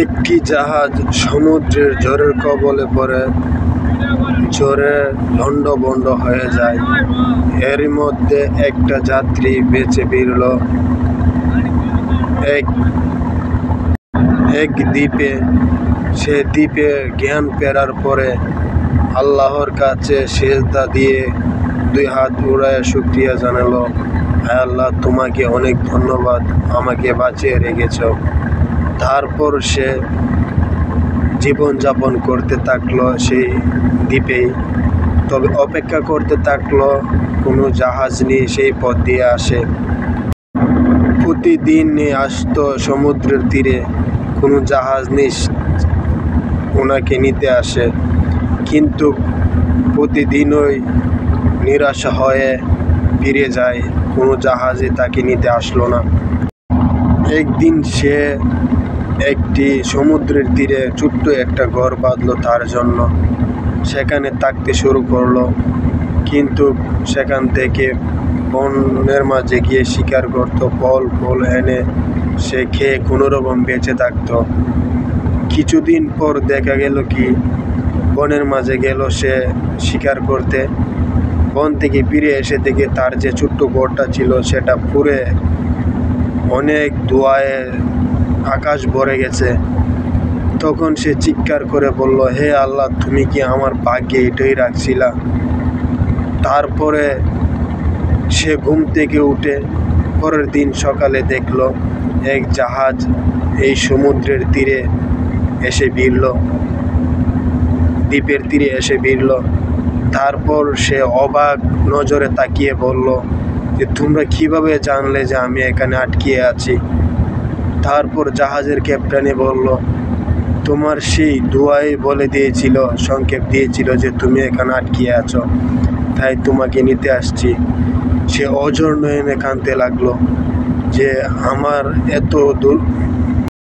একটি জাহাজ সমুদ্রের ঝড়ের কবলে পড়ে ঝড়ে লণ্ডভণ্ড হয়ে যায়। এর মধ্যে একটা যাত্রী বেঁচে ফিরল এক দ্বীপে। সে দ্বীপে জ্ঞান ফেরার পরে আল্লাহর কাছে সিজদা দিয়ে 2 হাত উড়ায় শুকরিয়া জানালো, হে আল্লাহ, তোমাকে অনেক ধন্যবাদ, আমাকে বাঁচিয়ে রেখেছ। তারপর সে জীবনযাপন করতে থাকলো সেই দ্বীপেই। তবে অপেক্ষা করতে থাকলো কোনো জাহাজ নিয়ে সেই পথ দিয়ে আসে। প্রতিদিন আসতো সমুদ্রের তীরে কোনো জাহাজ নিয়ে ওনাকে নিতে আসে, কিন্তু প্রতিদিনই নিরাশা হয়ে ফিরে যায়, কোনো জাহাজে তাকে নিতে আসলো না। একদিন সে একটি সমুদ্রের তীরে ছোট্ট একটা ঘর বাঁধলো তার জন্য। সেখানে থাকতে শুরু করলো, কিন্তু সেখান থেকে বনের মাঝে গিয়ে শিকার করতো, ফল এনে সে খেয়ে কোনোরকম বেঁচে থাকতো। কিছুদিন পর দেখা গেল কি, বনের মাঝে গেল সে শিকার করতে। বন থেকে ফিরে এসে দেখে তার যে ছোট্ট ঘরটা ছিল সেটা পুড়ে অনেক ধোঁয়ায় আকাশ ভরে গেছে। তখন সে চিৎকার করে বলল, হে আল্লাহ, তুমি কি আমার ভাগ্যে এটাই রাখছিলা? তারপরে সে ঘুম থেকে উঠে পরের দিন সকালে দেখলো এক জাহাজ এই সমুদ্রের তীরে এসে ভিড়ল, দ্বীপের তীরে এসে ভিড়ল। তারপর সে অবাক নজরে তাকিয়ে বলল যে, তোমরা কিভাবে জানলে যে আমি এখানে আটকিয়ে আছি? তারপর জাহাজের ক্যাপ্টেনে বলল, তোমার সেই দুয়াই বলে দিয়েছিল, সংকেত দিয়েছিল যে তুমি এখানে আটকিয়ে আছো, তাই তোমাকে নিতে আসছি। সে অঝর নয়নে কাঁদতে লাগলো যে আমার এত